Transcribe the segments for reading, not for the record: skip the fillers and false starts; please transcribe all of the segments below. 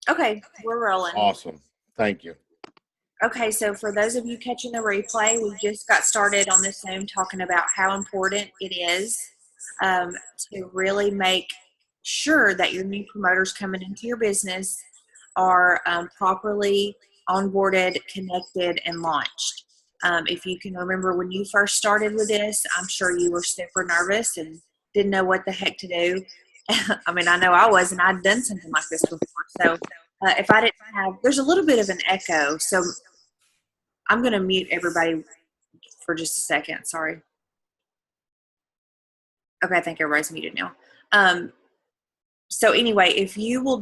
Okay, we're rolling. Awesome. Thank you. Okay, so for those of you catching the replay, we just got started on this Zoom talking about how important it is um, to really make sure that your new promoters coming into your business are properly onboarded, connected, and launched. If you can remember when you first started with this, I'm sure you were super nervous and didn't know what the heck to do. I mean, I know I was, and I'd done something like this before. So if I didn't have, there's a little bit of an echo. So I'm going to mute everybody for just a second. Sorry. Okay, I think everybody's muted now. Um, so anyway, if you'll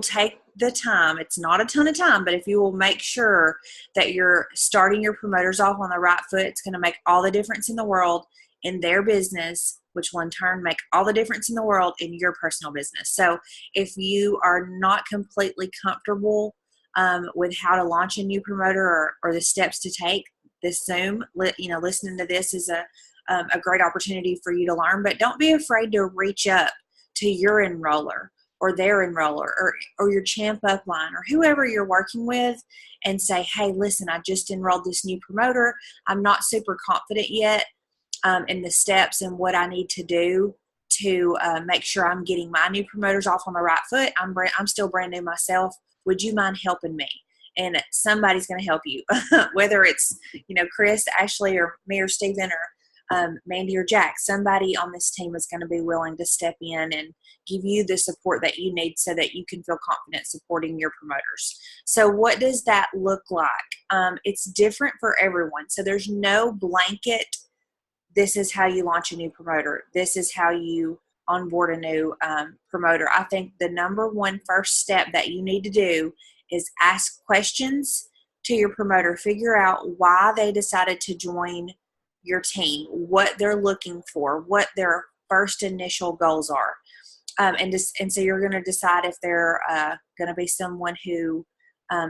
take the time, it's not a ton of time, but if you will make sure that you're starting your promoters off on the right foot, it's going to make all the difference in the world in their business, which will in turn make all the difference in the world in your personal business. So if you are not completely comfortable with how to launch a new promoter or the steps to take, this Zoom, listening to this is a great opportunity for you to learn, but don't be afraid to reach up to your enroller or their enroller or your champ upline or whoever you're working with and say, hey, listen, I just enrolled this new promoter. I'm not super confident yet in the steps and what I need to do to make sure I'm getting my new promoters off on the right foot. I'm still brand new myself. Would you mind helping me? And somebody's going to help you, whether it's, Chris, Ashley, or me or Steven or Mandy or Jack. Somebody on this team is going to be willing to step in and give you the support that you need so that you can feel confident supporting your promoters. So what does that look like? It's different for everyone. So there's no blanket, this is how you launch a new promoter. This is how you onboard a new promoter. I think the number one first step that you need to do is ask questions to your promoter. Figure out why they decided to join your team, what they're looking for, what their first initial goals are. And so you're going to decide if they're going to be someone who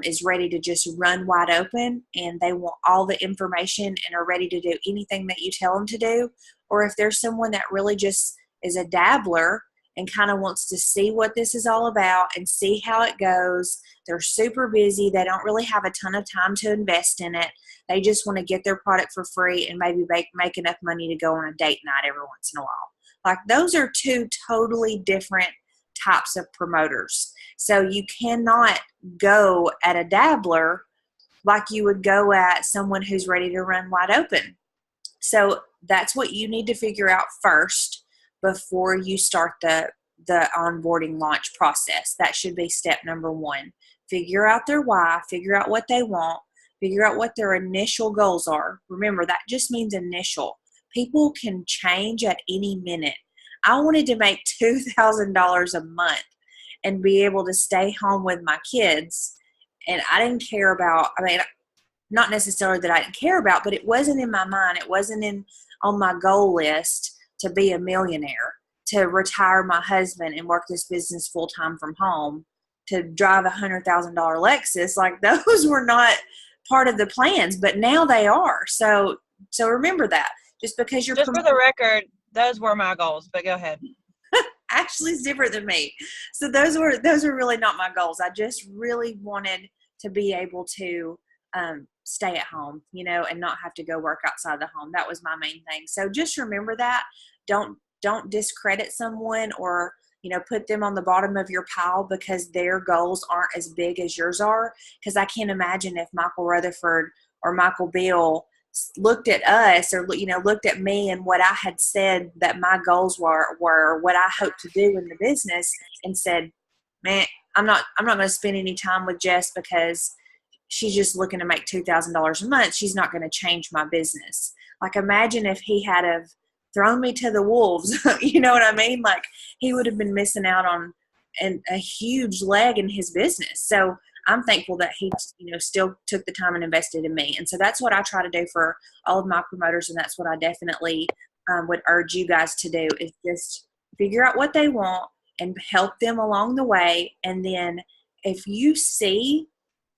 is ready to just run wide open and they want all the information and are ready to do anything that you tell them to do, or if there's someone that really just is a dabbler and kind of wants to see what this is all about and see how it goes. They're super busy. They don't really have a ton of time to invest in it. They just want to get their product for free and maybe make enough money to go on a date night every once in a while. Like, those are two totally different types of promoters. So you cannot go at a dabbler like you would go at someone who's ready to run wide open. So that's what you need to figure out first before you start the onboarding launch process. That should be step number one. Figure out their why, figure out what they want, figure out what their initial goals are. Remember, that just means initial. People can change at any minute. I wanted to make $2,000 a month and be able to stay home with my kids. And I didn't care about, not necessarily that I didn't care about, but it wasn't in my mind. It wasn't on my goal list to be a millionaire, to retire my husband and work this business full time from home, to drive $100,000 Lexus. Like, those were not part of the plans, but now they are. So remember that. Just because you're just for the record, those were my goals, but go ahead. Ashley's different than me. So those were really not my goals. I just really wanted to be able to stay at home, and not have to go work outside the home. That was my main thing. So just remember that. Don't discredit someone or, put them on the bottom of your pile because their goals aren't as big as yours are. Because I can't imagine if Michael Rutherford or Michael Bill looked at us or, looked at me and what I had said that my goals were what I hoped to do in the business and said, man, I'm not going to spend any time with Jess because she's just looking to make $2,000 a month. She's not going to change my business. Like, imagine if he had have thrown me to the wolves. You know what I mean? Like, he would have been missing out on a huge leg in his business. So I'm thankful that he, still took the time and invested in me. And so that's what I try to do for all of my promoters. And that's what I definitely would urge you guys to do, is just figure out what they want and help them along the way. And then if you see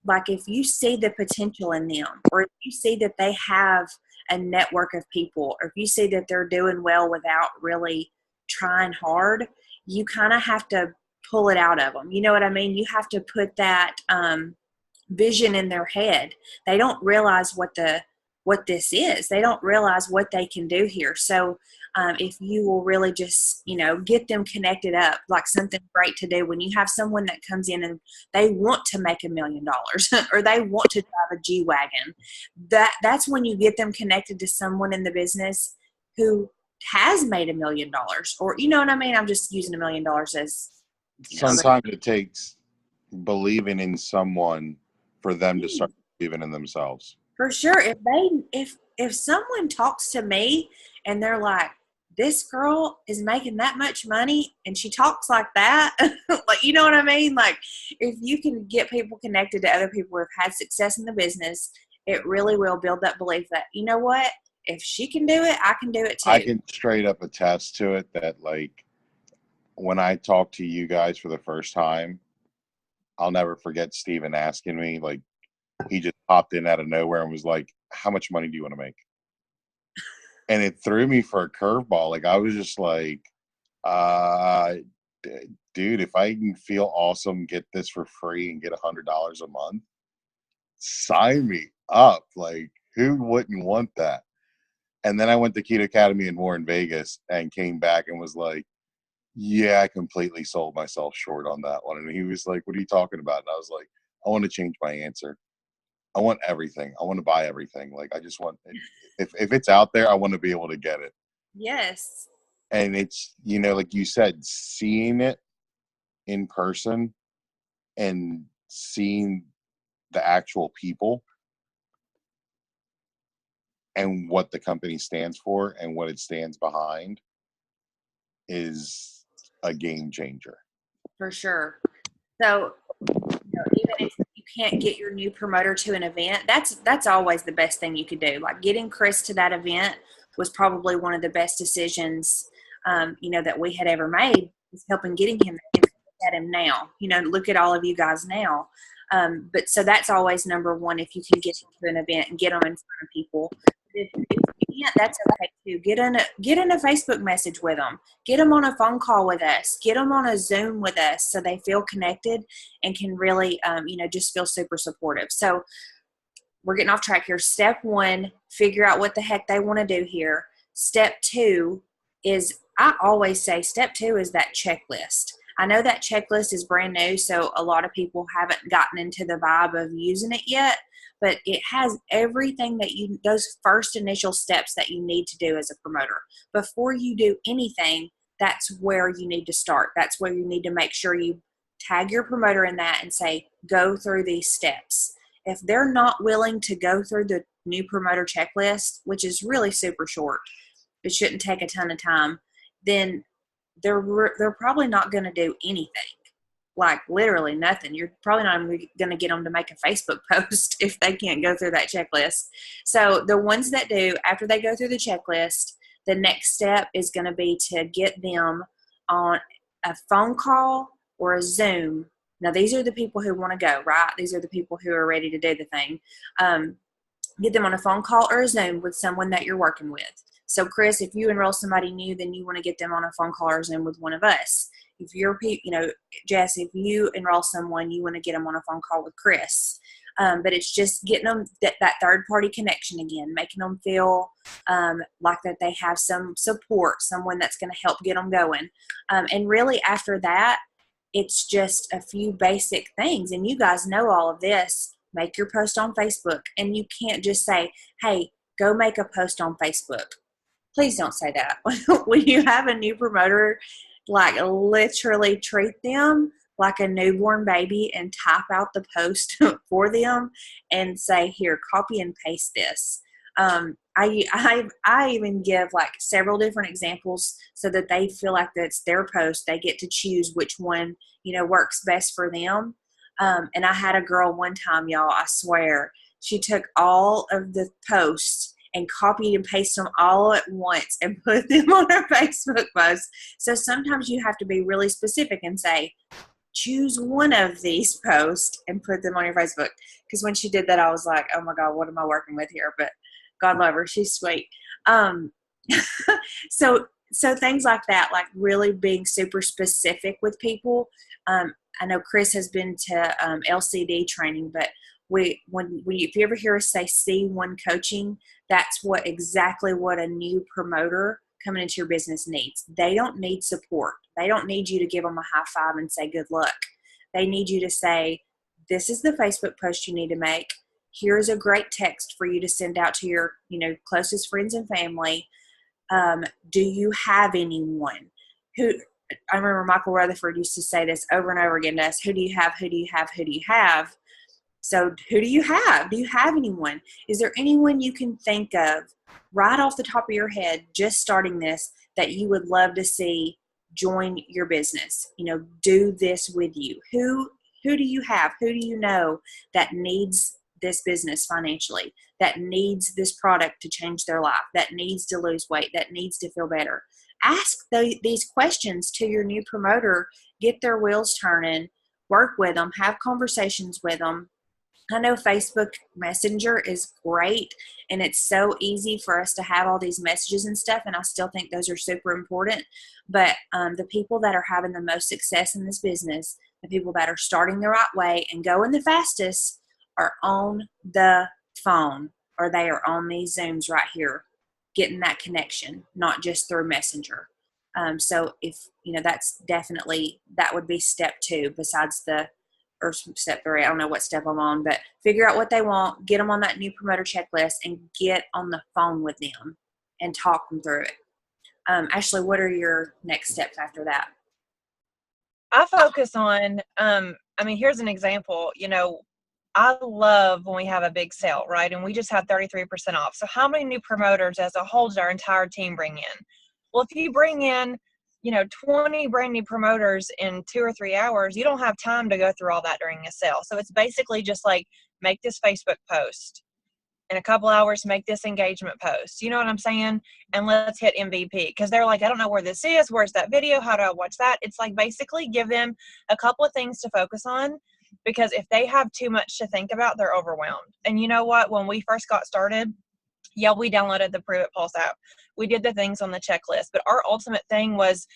the potential in them, or if you see that they have a network of people, or if you see that they're doing well without really trying hard, you kind of have to pull it out of them. You know what I mean? You have to put that vision in their head. They don't realize what this is. They don't realize what they can do here. So if you will really just, get them connected up, like something great to do when you have someone that comes in and they want to make $1 million or they want to drive a G-Wagon, that's when you get them connected to someone in the business who has made $1 million, or, you know what I mean? I'm just using $1 million as, sometimes it takes believing in someone for them to start believing in themselves. For sure. If someone talks to me and they're like, this girl is making that much money and she talks like that, like, you know what I mean? Like, if you can get people connected to other people who have had success in the business, it really will build that belief that, you know what, if she can do it, I can do it too. I can straight up attest to it that, like, when I talked to you guys for the first time, I'll never forget Steven asking me, like, he just popped in out of nowhere and was like, how much money do you want to make? And it threw me for a curveball. Like, I was just like, dude, if I can feel awesome, get this for free and get $100 a month, sign me up. Like, who wouldn't want that? And then I went to Keto Academy and more in Vegas and came back and was like, yeah, I completely sold myself short on that one. And he was like, what are you talking about? And I was like, I want to change my answer. I want everything. I want to buy everything. Like, I just want, if it's out there, I want to be able to get it. Yes. And it's, like you said, seeing it in person and seeing the actual people and what the company stands for and what it stands behind is a game changer. For sure. So, even if you can't get your new promoter to an event, that's always the best thing you could do. Like, getting Chris to that event was probably one of the best decisions, that we had ever made, was helping getting him at him now. Look at all of you guys now. But so that's always number one. If you can get him to an event and get them in front of people. If you can't, that's okay too. Get in a Facebook message with them. Get them on a phone call with us. Get them on a Zoom with us so they feel connected and can really, just feel super supportive. So we're getting off track here. Step one, figure out what the heck they want to do here. Step two is, I always say, step two is that checklist. I know that checklist is brand new, so a lot of people haven't gotten into the vibe of using it yet, but it has everything those first initial steps that you need to do as a promoter. Before you do anything, that's where you need to start. That's where you need to make sure you tag your promoter in that and say, go through these steps. If they're not willing to go through the new promoter checklist, which is really super short, it shouldn't take a ton of time, then they're probably not going to do anything. Like, literally nothing. You're probably not even going to get them to make a Facebook post if they can't go through that checklist. So the ones that do, after they go through the checklist, the next step is going to be to get them on a phone call or a Zoom. Now, these are the people who want to go, right? These are the people who are ready to do the thing. Get them on a phone call or a Zoom with someone that you're working with. So, Chris, if you enroll somebody new, then you want to get them on a phone call or Zoom with one of us. If you're, Jess, if you enroll someone, you want to get them on a phone call with Chris. But it's just getting them that third-party connection again, making them feel like that they have some support, someone that's going to help get them going. And really, after that, it's just a few basic things. And you guys know all of this. Make your post on Facebook. And you can't just say, hey, go make a post on Facebook. Please don't say that. When you have a new promoter, like, literally treat them like a newborn baby and type out the post for them and say, here, copy and paste this. I even give like several different examples so that they feel like that's their post. They get to choose which one, works best for them. And I had a girl one time, y'all, I swear, she took all of the posts and copied and pasted them all at once and put them on her Facebook post. So sometimes you have to be really specific and say, choose one of these posts and put them on your Facebook. Because when she did that, I was like, oh my God, what am I working with here? But God love her. She's sweet. So things like that, like really being super specific with people I know Chris has been to LCD training, but if you ever hear us say C1 coaching, that's exactly what a new promoter coming into your business needs. They don't need support. They don't need you to give them a high five and say good luck. They need you to say, this is the Facebook post you need to make. Here's a great text for you to send out to your, closest friends and family. Do you have anyone who? I remember Michael Rutherford used to say this over and over again to us: who do you have? Who do you have? Who do you have? So who do you have? Do you have anyone? Is there anyone you can think of right off the top of your head, just starting this, that you would love to see join your business? Do this with you. Who do you have? Who do you know that needs this business financially, that needs this product to change their life, that needs to lose weight, that needs to feel better? Ask these questions to your new promoter, get their wheels turning, work with them, have conversations with them. I know Facebook Messenger is great, and it's so easy for us to have all these messages and stuff, and I still think those are super important. But the people that are having the most success in this business, the people that are starting the right way and going the fastest, are on the phone, or they are on these Zooms right here, getting that connection, not just through Messenger. So if, that's definitely, that would be step 2 besides or step 3. I don't know what step I'm on, but figure out what they want, get them on that new promoter checklist, and get on the phone with them and talk them through it. Ashley, what are your next steps after that? I focus on, here's an example. I love when we have a big sale, right? And we just had 33% off. So how many new promoters as a whole does our entire team bring in? Well, if you bring in, 20 brand new promoters in 2 or 3 hours, you don't have time to go through all that during a sale. So it's basically just like, make this Facebook post. In a couple hours, make this engagement post. You know what I'm saying? And let's hit MVP. Because they're like, I don't know where this is. Where's that video? How do I watch that? It's like, basically give them a couple of things to focus on. Because if they have too much to think about, they're overwhelmed. And you know what? When we first got started, yeah, we downloaded the Prove It Pulse app. We did the things on the checklist. But our ultimate thing was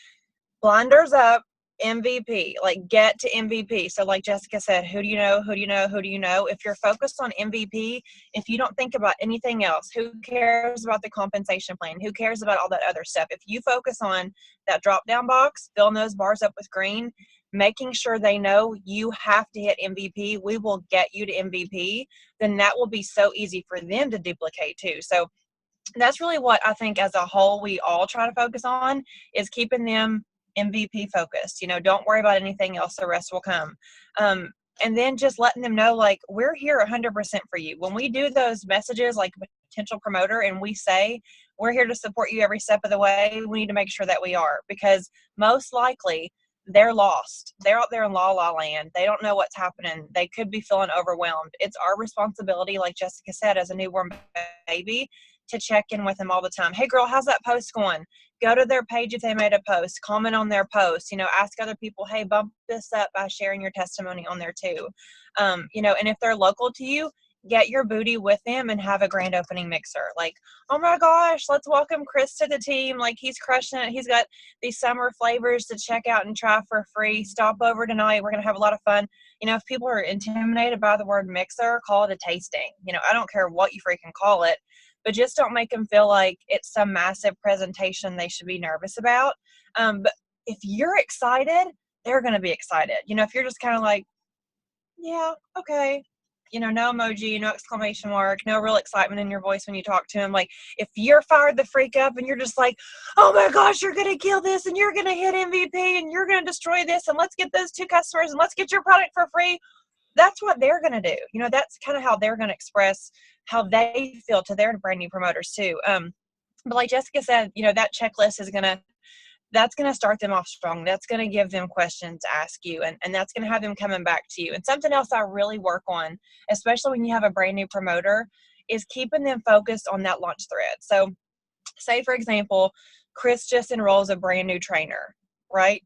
blinders up, MVP, like get to MVP. So like Jessica said, who do you know? Who do you know? Who do you know? If you're focused on MVP, if you don't think about anything else, who cares about the compensation plan? Who cares about all that other stuff? If you focus on that drop down box, filling those bars up with green, making sure they know you have to hit MVP, we will get you to MVP, then that will be so easy for them to duplicate too. So that's really what I think as a whole we all try to focus on, is keeping them MVP focused. Don't worry about anything else. The rest will come. And then just letting them know, like, we're here 100% for you. When we do those messages, like potential promoter, and we say, we're here to support you every step of the way, we need to make sure that we are, because most likely they're lost. They're out there in la la land. They don't know what's happening. They could be feeling overwhelmed. It's our responsibility, like Jessica said, as a newborn baby, to check in with them all the time. Hey girl, how's that post going? Go to their page if they made a post, comment on their post, ask other people, hey, bump this up by sharing your testimony on there too. And if they're local to you, get your booty with them and have a grand opening mixer. Like, oh my gosh, let's welcome Chris to the team. Like, he's crushing it. He's got these summer flavors to check out and try for free. Stop over tonight. We're going to have a lot of fun. If people are intimidated by the word mixer, call it a tasting. I don't care what you freaking call it, but just don't make them feel like it's some massive presentation they should be nervous about. But if you're excited, they're going to be excited. If you're just kind of like, yeah, okay, no emoji, no exclamation mark, no real excitement in your voice when you talk to them. Like, if you're fired the freak up and you're just like, oh my gosh, you're going to kill this and you're going to hit MVP and you're going to destroy this and let's get those 2 customers and let's get your product for free, that's what they're going to do. That's kind of how they're going to express how they feel to their brand new promoters too. But like Jessica said, that checklist that's going to start them off strong. That's going to give them questions to ask you, and that's going to have them coming back to you. And something else I really work on, especially when you have a brand new promoter, is keeping them focused on that launch thread. So say, for example, Chris just enrolls a brand new trainer, right?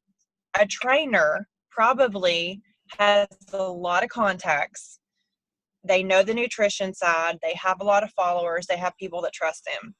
A trainer probably has a lot of contacts. They know the nutrition side. They have a lot of followers. They have people that trust them.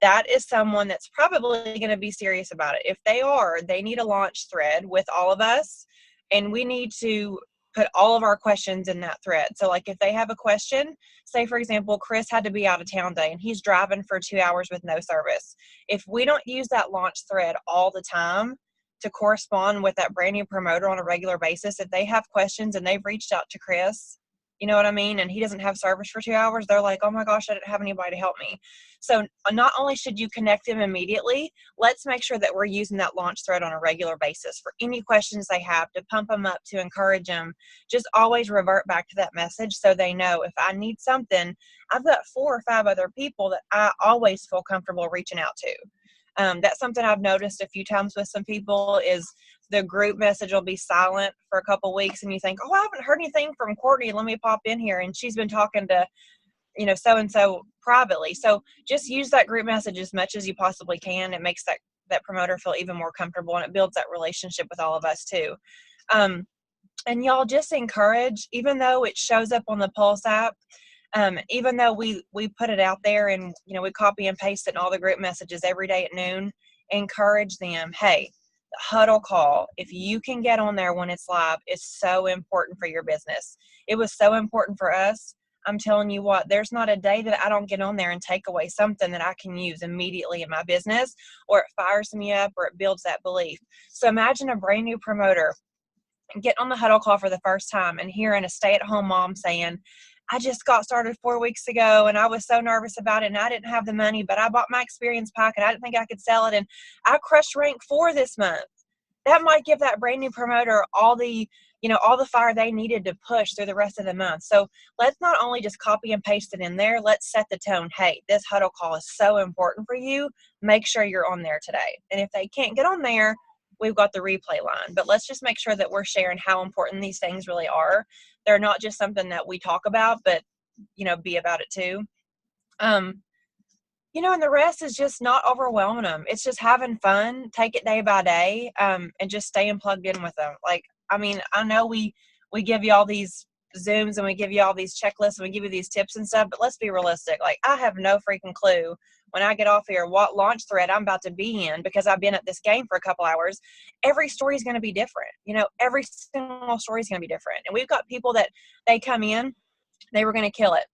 That is someone that's probably going to be serious about it. If they are, they need a launch thread with all of us. And we need to put all of our questions in that thread. So like if they have a question, say for example, Chris had to be out of town today and he's driving for 2 hours with no service. If we don't use that launch thread all the time to correspond with that brand new promoter on a regular basis, if they have questions and they've reached out to Chris, you know what I mean, and he doesn't have service for 2 hours, they're like, oh my gosh, I didn't have anybody to help me. So not only should you connect them immediately, let's make sure that we're using that launch thread on a regular basis for any questions they have, to pump them up, to encourage them. Just always revert back to that message so they know if I need something, I've got 4 or 5 other people that I always feel comfortable reaching out to. That's something I've noticed a few times with some people is the group message will be silent for a couple weeks and you think, oh, I haven't heard anything from Courtney. Let me pop in here. And she's been talking to, so-and-so privately. So just use that group message as much as you possibly can. It makes that promoter feel even more comfortable, and it builds that relationship with all of us too. And y'all just encourage, even though it shows up on the Pulse app, even though we put it out there and, we copy and paste it in all the group messages every day at noon, encourage them, hey, the huddle call, if you can get on there when it's live, is so important for your business. It was so important for us. I'm telling you what, there's not a day that I don't get on there and take away something that I can use immediately in my business, or it fires me up, or it builds that belief. So imagine a brand new promoter get on the huddle call for the first time and hearing a stay-at-home mom saying, I just got started 4 weeks ago and I was so nervous about it and I didn't have the money, but I bought my experience pack and I didn't think I could sell it and I crushed rank 4 this month. That might give that brand new promoter all the fire they needed to push through the rest of the month. So let's not only just copy and paste it in there, let's set the tone. Hey, this huddle call is so important for you. Make sure you're on there today. And if they can't get on there, we've got the replay line. But let's just make sure that we're sharing how important these things really are. They're not just something that we talk about, but, be about it too. And the rest is just not overwhelming them. It's just having fun, take it day by day, and just staying plugged in with them. I know we give you all these Zooms and we give you all these checklists and we give you these tips and stuff, but let's be realistic. I have no freaking clue when I get off here what launch thread I'm about to be in, because I've been at this game for a couple hours. Every story is going to be different. Every single story is going to be different. And we've got people that they come in, they were going to kill it,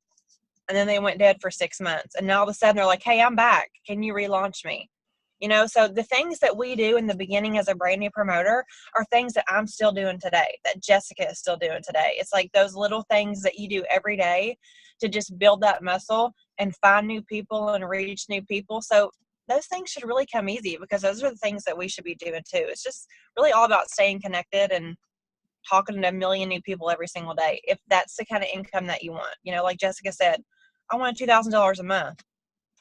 and then they went dead for 6 months. And now all of a sudden they're like, hey, I'm back. Can you relaunch me? So the things that we do in the beginning as a brand new promoter are things that I'm still doing today, that Jessica is still doing today. It's like those little things that you do every day to just build that muscle and find new people and reach new people. So those things should really come easy, because those are the things that we should be doing too. It's just really all about staying connected and talking to a million new people every single day, if that's the kind of income that you want. Like Jessica said, I want $2,000 a month.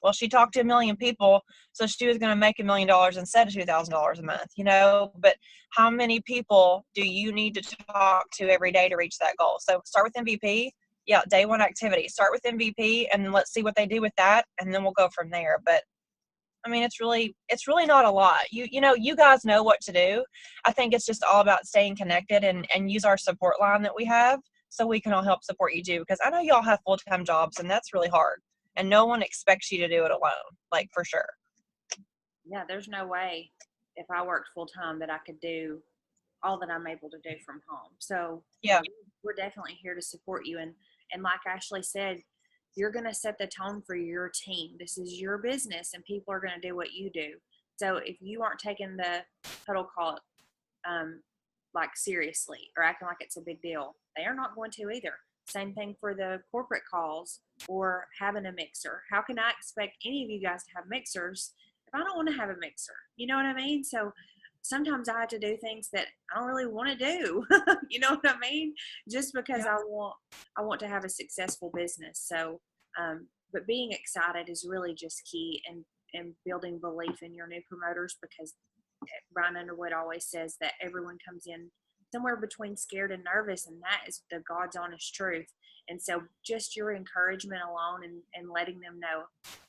Well, she talked to a million people, so she was going to make $1 million instead of $2,000 a month, but how many people do you need to talk to every day to reach that goal? So start with MVP. Yeah, day 1 activity. Start with MVP, and then let's see what they do with that, and then we'll go from there. But it's really not a lot. You guys know what to do. I think it's just all about staying connected and use our support line that we have so we can all help support you too. Because I know y'all have full-time jobs and that's really hard. And no one expects you to do it alone, for sure. Yeah, there's no way if I worked full-time that I could do all that I'm able to do from home. So yeah, we're definitely here to support you. And like Ashley said, you're going to set the tone for your team. This is your business and people are going to do what you do. So if you aren't taking the huddle call seriously or acting like it's a big deal, they are not going to either. Same thing for the corporate calls or having a mixer. How can I expect any of you guys to have mixers if I don't want to have a mixer? You know what I mean? So sometimes I have to do things that I don't really want to do. You know what I mean? Just because I want to have a successful business. So, but being excited is really just key, and building belief in your new promoters, because Brian Underwood always says that everyone comes in somewhere between scared and nervous, and that is the God's honest truth. And so just your encouragement alone and letting them know,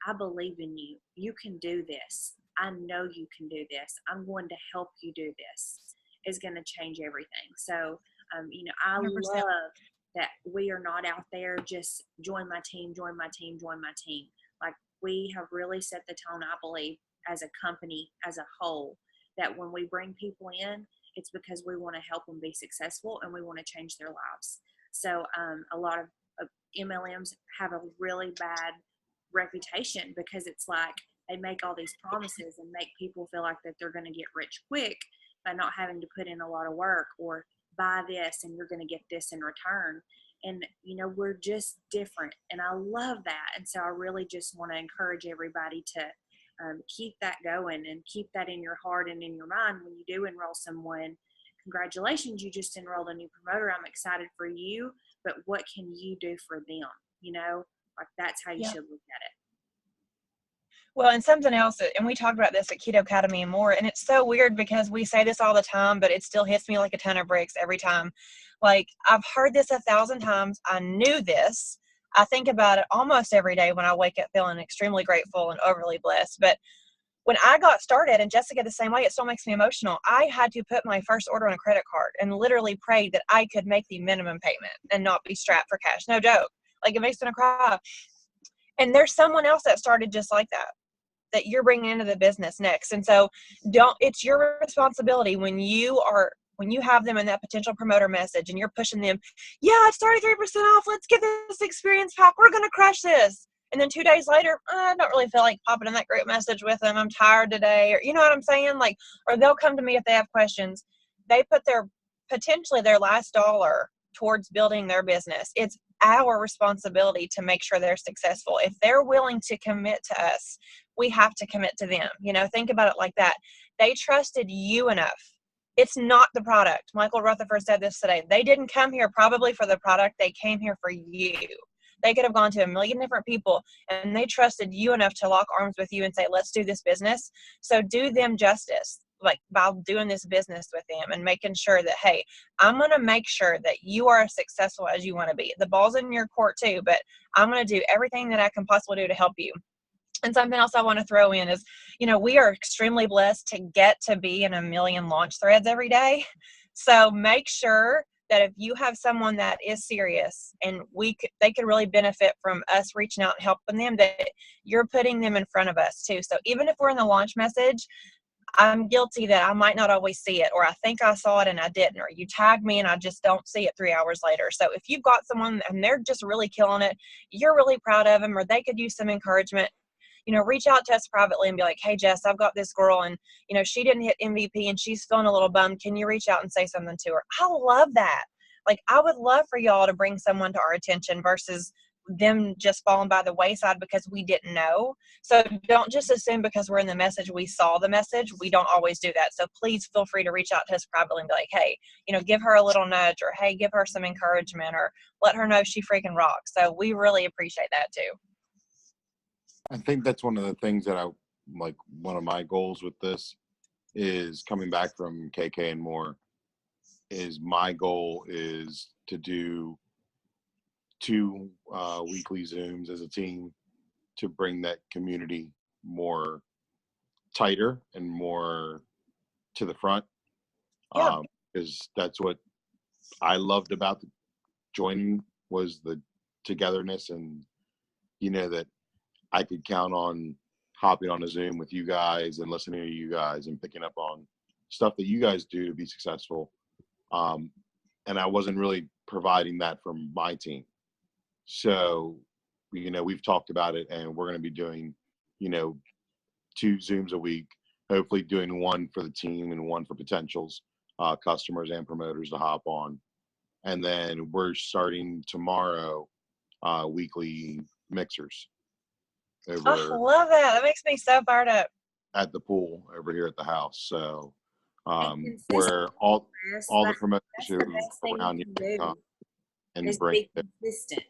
I believe in you. You can do this. I know you can do this. I'm going to help you do this, is going to change everything. So, I 100%. love that we are not out there just join my team, join my team, join my team. Like, we have really set the tone, I believe, as a company, as a whole, that when we bring people in, it's because we want to help them be successful and we want to change their lives. So a lot of MLMs have a really bad reputation because it's like they make all these promises and make people feel like that they're going to get rich quick by not having to put in a lot of work, or buy this and you're going to get this in return. And we're just different, and I love that. And so I really just want to encourage everybody to keep that going and keep that in your heart and in your mind when you do enroll someone. Congratulations, you just enrolled a new promoter. I'm excited for you, but what can you do for them? Like that's how you Yeah. should look at it. Well, and something else, and we talked about this at Keto Academy and more, and it's so weird because we say this all the time, but it still hits me like a ton of bricks every time. Like, I've heard this 1,000 times. I knew this. I think about it almost every day when I wake up feeling extremely grateful and overly blessed. But when I got started, and Jessica the same way, it still makes me emotional. I had to put my first order on a credit card and literally prayed that I could make the minimum payment and not be strapped for cash. No joke. Like, it makes me cry. And there's someone else that started just like that you're bringing into the business next. And so it's your responsibility when you have them in that potential promoter message and you're pushing them, yeah, it's 33% off. Let's get this experience pack. We're going to crush this. And then 2 days later, I don't really feel like popping in that group message with them. I'm tired today. Or, you know what I'm saying? Like, or they'll come to me if they have questions. They put potentially their last dollar towards building their business. It's our responsibility to make sure they're successful. If they're willing to commit to us, we have to commit to them. Think about it like that. They trusted you enough. It's not the product. Michael Rutherford said this today. They didn't come here probably for the product. They came here for you. They could have gone to a million different people, and they trusted you enough to lock arms with you and say, let's do this business. So do them justice, like by doing this business with them and making sure that, hey, I'm going to make sure that you are as successful as you want to be. The ball's in your court too, but I'm going to do everything that I can possibly do to help you. And something else I want to throw in is, we are extremely blessed to get to be in a million launch threads every day. So make sure that if you have someone that is serious and they could really benefit from us reaching out and helping them, that you're putting them in front of us too. So even if we're in the launch message, I'm guilty that I might not always see it, or I think I saw it and I didn't, or you tag me and I just don't see it 3 hours later. So if you've got someone and they're just really killing it, you're really proud of them, or they could use some encouragement, reach out to us privately and be like, hey, Jess, I've got this girl and, she didn't hit MVP and she's feeling a little bummed. Can you reach out and say something to her? I love that. Like, I would love for y'all to bring someone to our attention versus them just falling by the wayside because we didn't know. So don't just assume because we're in the message, we saw the message. We don't always do that. So please feel free to reach out to us privately and be like, hey, give her a little nudge, or hey, give her some encouragement, or let her know she freaking rocks. So we really appreciate that too. I think that's one of the things that one of my goals with this is coming back from KK and more, is my goal is to do 2 weekly Zooms as a team to bring that community more tighter and more to the front. Yeah. Because that's what I loved about joining, was the togetherness, and that I could count on hopping on a Zoom with you guys and listening to you guys and picking up on stuff that you guys do to be successful. And I wasn't really providing that from my team. So, we've talked about it, and we're going to be doing, 2 Zooms a week, hopefully doing 1 for the team and 1 for potentials, customers and promoters to hop on. And then we're starting tomorrow, weekly mixers over. I love that. That makes me so fired up. At the pool over here at the house. So, where all the promoters who are around here come and be consistent.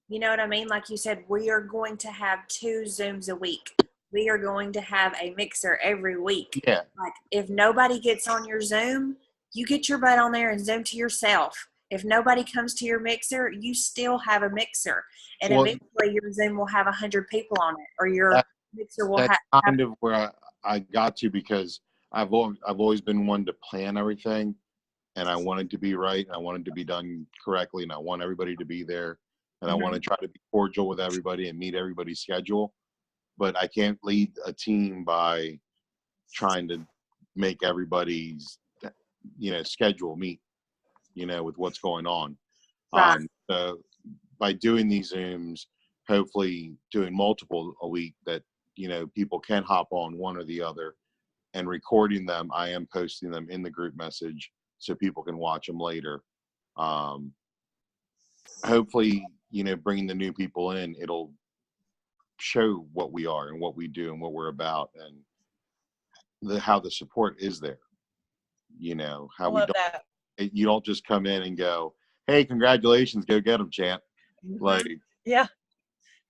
You know what I mean? Like you said, we are going to have 2 Zooms a week. We are going to have a mixer every week. Yeah. Like, if nobody gets on your Zoom, you get your butt on there and Zoom to yourself. If nobody comes to your mixer, you still have a mixer. And eventually your Zoom will have 100 people on it, or your mixer will have. That's kind of where I got to, because I've always been one to plan everything, and I want it to be right, and I want it to be done correctly, and I want everybody to be there, and I want to try to be cordial with everybody and meet everybody's schedule. But I can't lead a team by trying to make everybody's schedule meet, with what's going on. Right. So by doing these Zooms, hopefully doing multiple a week, that, people can hop on one or the other, and recording them. I am posting them in the group message so people can watch them later. Hopefully, bringing the new people in, it'll show what we are and what we do and what we're about, and how the support is there. I How we love don't, that. you don't just come in and go, "Hey, congratulations, go get them, champ." Like, Yeah.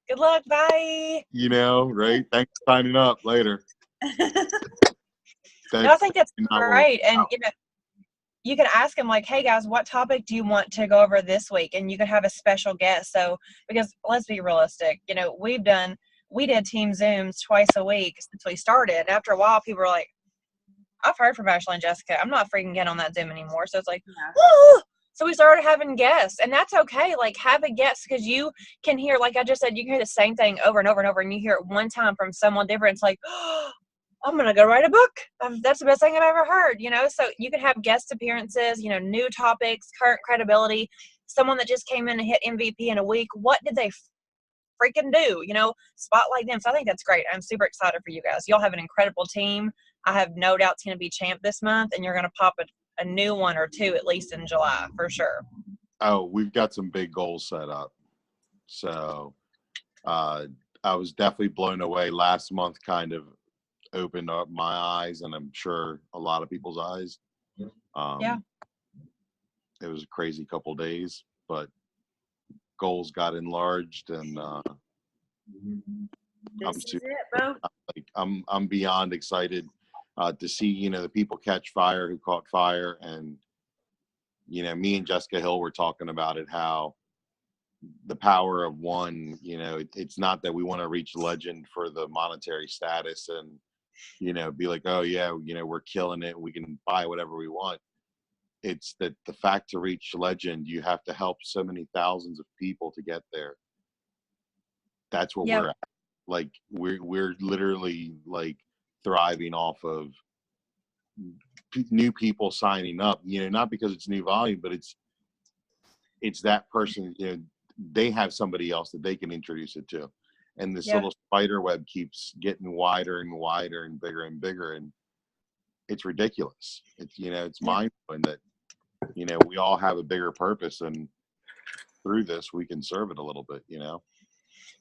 Good luck. Bye. right? Thanks for signing up later. No, I think that's not great. And, out. you can ask them like, hey guys, what topic do you want to go over this week? And you can have a special guest. So, because let's be realistic, we did team Zooms twice a week since we started. After a while, people were like, I've heard from Ashley and Jessica. I'm not freaking getting on that Zoom anymore. So it's like, woo! So we started having guests, and that's okay. Like, have a guest, because you can hear, like I just said, you can hear the same thing over and over and over, and you hear it one time from someone different. It's like, oh, I'm going to go write a book. That's the best thing I've ever heard, So you can have guest appearances, new topics, current credibility, someone that just came in and hit MVP in a week. What did they freaking do? Spotlight them. So I think that's great. I'm super excited for you guys. Y'all have an incredible team. I have no doubt it's going to be champ this month, and you're going to pop a new one or two at least in July for sure. Oh, we've got some big goals set up. So I was definitely blown away. Last month kind of opened up my eyes, and I'm sure a lot of people's eyes. Yeah. It was a crazy couple of days, but goals got enlarged, and I'm beyond excited to see the people catch fire who caught fire. And me and Jessica Hill were talking about it, how the power of one. It's not that we want to reach legend for the monetary status and be like, oh yeah, we're killing it, we can buy whatever we want. It's that the fact to reach legend, you have to help so many thousands of people to get there. That's what we're at. Like, we're literally like thriving off of new people signing up, not because it's new volume, but it's that person, they have somebody else that they can introduce it to. And this little spider web keeps getting wider and wider and bigger, and it's ridiculous. It's mind-blowing that, we all have a bigger purpose, and through this, we can serve it a little bit,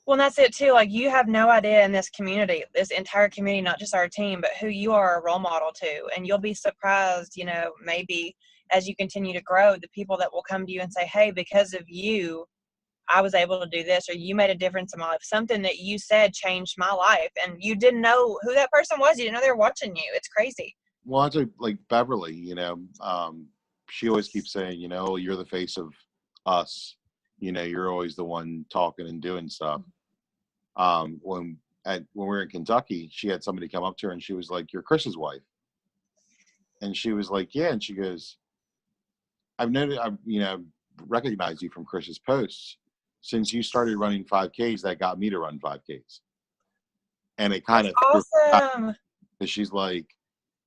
Well, and that's it too. Like, you have no idea in this community, this entire community, not just our team, but who you are a role model to. And you'll be surprised, maybe as you continue to grow, the people that will come to you and say, hey, because of you, I was able to do this, or you made a difference in my life. Something that you said changed my life, and you didn't know who that person was. You didn't know they were watching you. It's crazy. Well, I think like Beverly, she always keeps saying, you're the face of us. You're always the one talking and doing stuff. When we were in Kentucky, she had somebody come up to her and she was like, "You're Chris's wife." And she was like, "Yeah." And she goes, I've recognized you from Chris's posts. Since you started running 5Ks, that got me to run 5Ks. And it kind of awesome. Because she's like,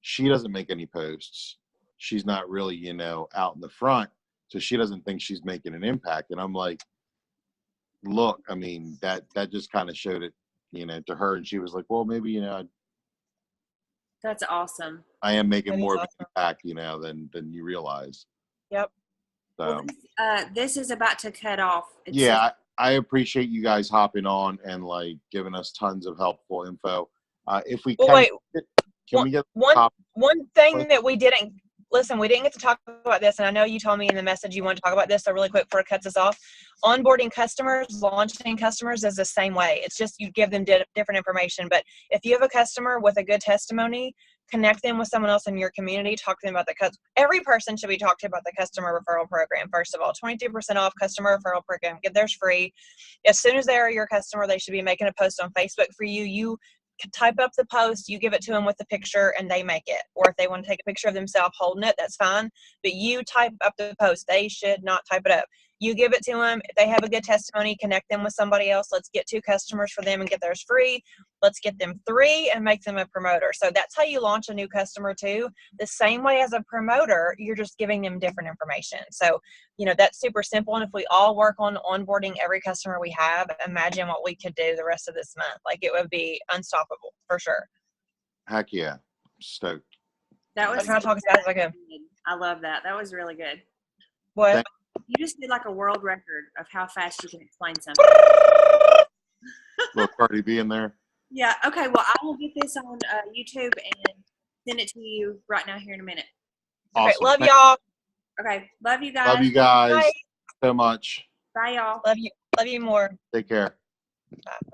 she doesn't make any posts. She's not really, out in the front. So she doesn't think she's making an impact. And I'm like, look, I mean, that just kind of showed it, to her. And she was like, well, maybe, that's awesome. I am making more of an impact, than you realize. Yep. So this is about to cut off. I appreciate you guys hopping on and like giving us tons of helpful info. If we can we get one thing that we didn't get to talk about this, and I know you told me in the message you wanted to talk about this, so really quick before it cuts us off. Onboarding customers, launching customers is the same way. It's just you give them different information. But if you have a customer with a good testimony, connect them with someone else in your community. Talk to them about every person should be talked to about the customer referral program. First of all, 22% off customer referral program. Get theirs free. As soon as they are your customer, they should be making a post on Facebook for you. You can type up the post, you give it to them with the picture, and they make it. Or if they want to take a picture of themselves holding it, that's fine. But you type up the post. They should not type it up. You give it to them. If they have a good testimony, connect them with somebody else. Let's get 2 customers for them and get theirs free. Let's get them 3 and make them a promoter. So that's how you launch a new customer too. The same way as a promoter, you're just giving them different information. So, that's super simple. And if we all work on onboarding every customer we have, imagine what we could do the rest of this month. Like, it would be unstoppable for sure. Heck yeah. I'm stoked. That was I'm trying to talk as fast as I can. I love that. That was really good. What? Thank- You just did like a world record of how fast you can explain something. Little Cardi B in there. Yeah. Okay. Well, I will get this on YouTube and send it to you right now here in a minute. Okay, Awesome. love y'all. Okay. Love you guys. Love you guys Bye. so much. Bye, y'all. Love you more. Take care. Bye.